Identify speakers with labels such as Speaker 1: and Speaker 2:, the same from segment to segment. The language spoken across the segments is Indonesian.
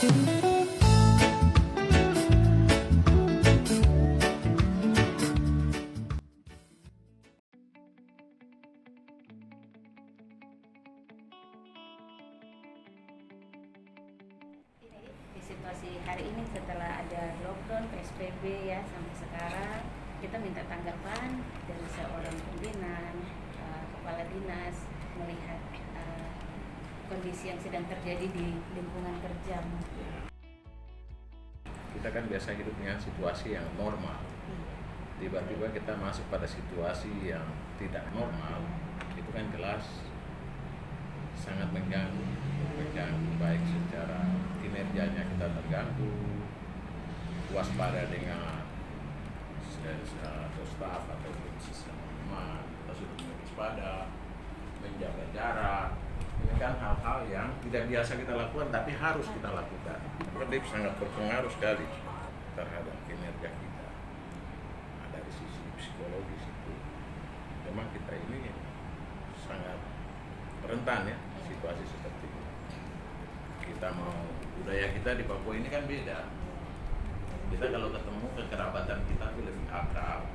Speaker 1: Di situasi hari ini setelah ada lockdown PSBB ya sampai sekarang, kita minta tanggapan dari seorang pimpinan, kepala dinas melihat kondisi yang sedang terjadi di lingkungan kerja.
Speaker 2: Kita kan biasa hidup dengan situasi yang normal. Tiba-tiba kita masuk pada situasi yang tidak normal, itu kan jelas sangat mengganggu baik secara kinerjanya kita terganggu, waspada dengan atau staf atau sistema kita sudah waspada, menjaga jarak. Ini kan hal-hal yang tidak biasa kita lakukan tapi harus kita lakukan. Jadi sangat berpengaruh sekali terhadap kinerja kita. Nah, dari sisi psikologis itu memang kita ini sangat rentan ya situasi seperti ini. Kita mau budaya kita di Papua ini kan beda. Kita kalau ketemu kekerabatan kita tuh lebih akrab.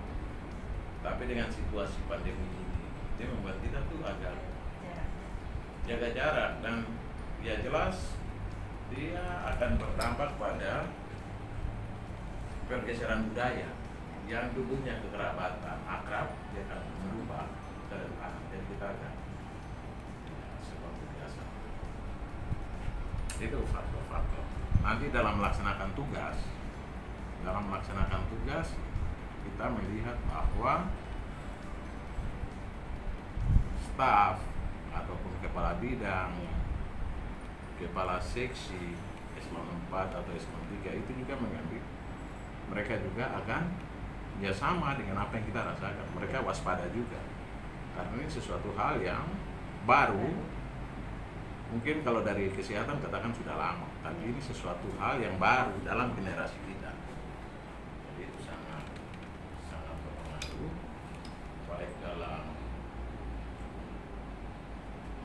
Speaker 2: Tapi dengan situasi pandemi ini, dia membuat kita tuh agak jaga jarak, dan ya jelas dia akan berdampak pada pergeseran budaya yang dulunya kekerabatan akrab, dia akan berubah ke depan dan kita akan seperti biasa. Itu faktor-faktor. Nanti dalam melaksanakan tugas kita melihat bahwa staf ataupun kepala bidang, kepala seksi eselon 4 atau eselon 3 itu juga mengambil, mereka juga akan ya sama dengan apa yang kita rasakan. Mereka waspada juga karena ini sesuatu hal yang baru. Mungkin kalau dari kesehatan katakan sudah lama, tapi ini sesuatu hal yang baru dalam generasi kita. Jadi itu sangat berpengaruh baik dalam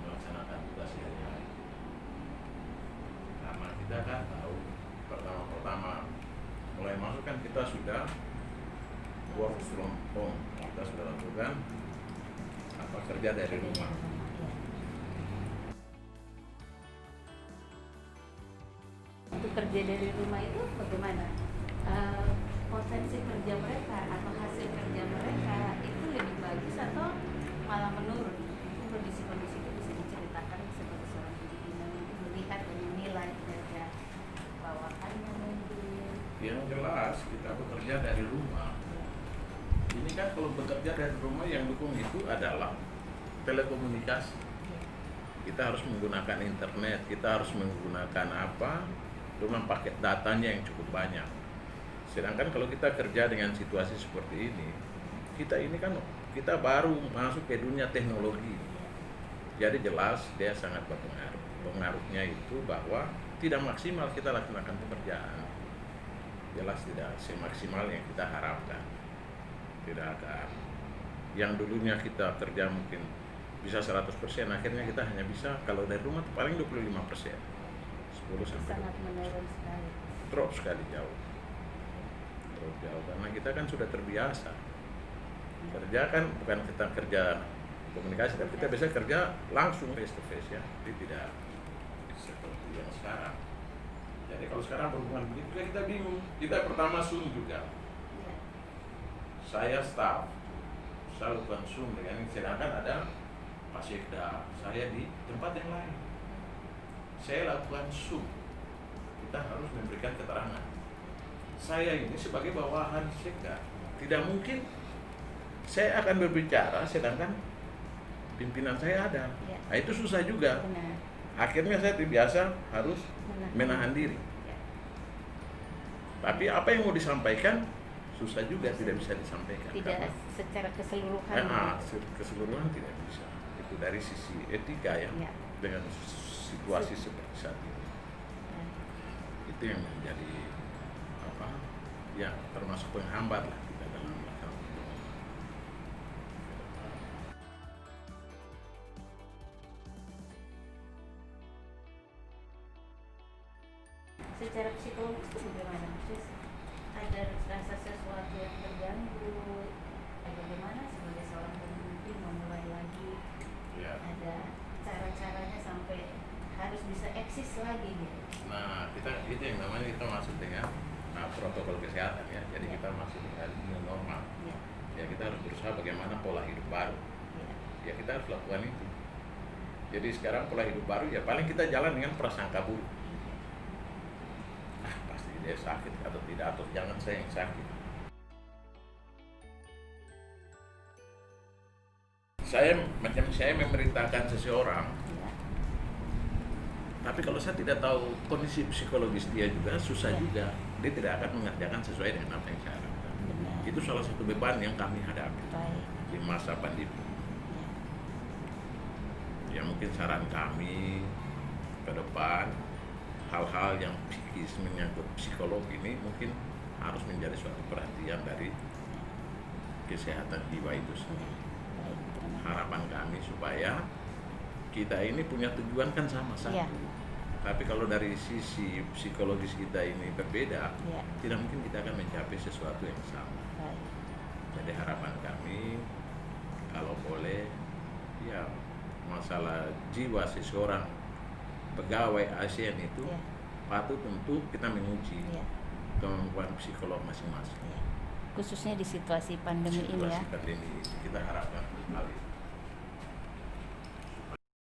Speaker 2: melaksanakan tugas sehari-hari. Karena kita kan tahu pertama mulai masuk kan kita sudah work from home, kita sudah lakukan kerja dari rumah.
Speaker 1: Untuk kerja dari rumah itu bagaimana? Potensi kerja mereka atau hasil kerja mereka itu lebih bagus atau malah menurun? Itu kondisi-kondisi itu bisa diceritakan sebagai seorang pimpinan untuk melihat dan menilai kerja bawahannya mungkin.
Speaker 2: Yang jelas kita bekerja dari rumah. Ini kan kalau bekerja dari rumah yang dukung itu adalah telekomunikasi. Kita harus menggunakan internet, kita harus menggunakan dengan paket datanya yang cukup banyak. Sedangkan kalau kita kerja dengan situasi seperti ini, kita baru masuk ke dunia teknologi. Jadi jelas dia sangat berpengaruh. Pengaruhnya itu bahwa tidak maksimal kita laksanakan pekerjaan. Jelas tidak semaksimal yang kita harapkan. Tidak akan. Yang dulunya kita kerja mungkin bisa 100%, akhirnya kita hanya bisa kalau dari rumah paling 25%. 10 sampai
Speaker 1: sangat menurun sekali.
Speaker 2: Drop sekali jauh karena kita kan sudah terbiasa kerja kan, bukan kita kerja komunikasi, tapi kita biasa kerja langsung face to face ya, jadi tidak seperti yang sekarang. Jadi kalau sekarang berhubungan begitu kita bingung. Kita pertama Zoom juga, saya staff, saya lakukan Zoom dengan, sedangkan ada Pak Sekda, saya di tempat yang lain, saya lakukan Zoom. Kita harus memberikan keterangan. Saya ini sebagai bawahan Sekda, tidak mungkin saya akan berbicara sedangkan pimpinan saya ada. Nah, itu susah juga.
Speaker 1: Benar.
Speaker 2: Akhirnya saya terbiasa harus menahan diri. Tapi apa yang mau disampaikan susah juga, tidak bisa disampaikan.
Speaker 1: Tidak secara keseluruhan.
Speaker 2: Keseluruhan tidak bisa. Itu dari sisi etika ya. Dengan situasi seperti saat ini. Itu yang menjadi termasuk penghambat lah kita dalam melakukan.
Speaker 1: secara psikologis itu bagaimana? Terus ada rasa sesuatu yang terganggu, bagaimana sebagai seorang pemimpin memulai lagi,
Speaker 2: Ya.
Speaker 1: ada cara-caranya sampai harus bisa eksis lagi gitu.
Speaker 2: Nah, kita itu yang namanya kita masuk dengan protokol kesehatan ya. Jadi
Speaker 1: Ya.
Speaker 2: kita masuk dengan new normal.
Speaker 1: Ya,
Speaker 2: Ya kita harus berusaha bagaimana pola hidup baru.
Speaker 1: ya,
Speaker 2: Ya kita harus lakukan itu. Jadi sekarang pola hidup baru ya paling kita jalan dengan prasangka buruk. Pasti dia sakit atau tidak, atau jangan saya yang sakit. Macam saya memerintahkan seseorang,
Speaker 1: ya,
Speaker 2: tapi kalau saya tidak tahu kondisi psikologis dia juga susah
Speaker 1: Ya.
Speaker 2: juga. Dia tidak akan mengerjakan sesuai dengan apa yang saya harapkan.
Speaker 1: benar.
Speaker 2: Itu salah satu beban yang kami hadapi
Speaker 1: Baik.
Speaker 2: di masa pandemi.
Speaker 1: Ya.
Speaker 2: Ya mungkin saran kami ke depan, hal-hal yang psikis menyangkut psikolog ini mungkin harus menjadi suatu perhatian dari kesehatan jiwa itu sendiri.
Speaker 1: Baik, terima kasih.
Speaker 2: Harapan kami supaya kita ini punya tujuan kan sama satu.
Speaker 1: Iya.
Speaker 2: Tapi kalau dari sisi psikologis kita ini berbeda,
Speaker 1: Ya,
Speaker 2: tidak mungkin kita akan mencapai sesuatu yang sama.
Speaker 1: baik.
Speaker 2: Jadi harapan kami, kalau boleh, ya masalah jiwa seseorang pegawai ASN itu
Speaker 1: Ya,
Speaker 2: patut untuk kita menguji
Speaker 1: ya,
Speaker 2: kemampuan psikolog masing-masing.
Speaker 1: ya. Khususnya di situasi pandemi ini ya.
Speaker 2: Situasi pandemi kita harapkan hal itu.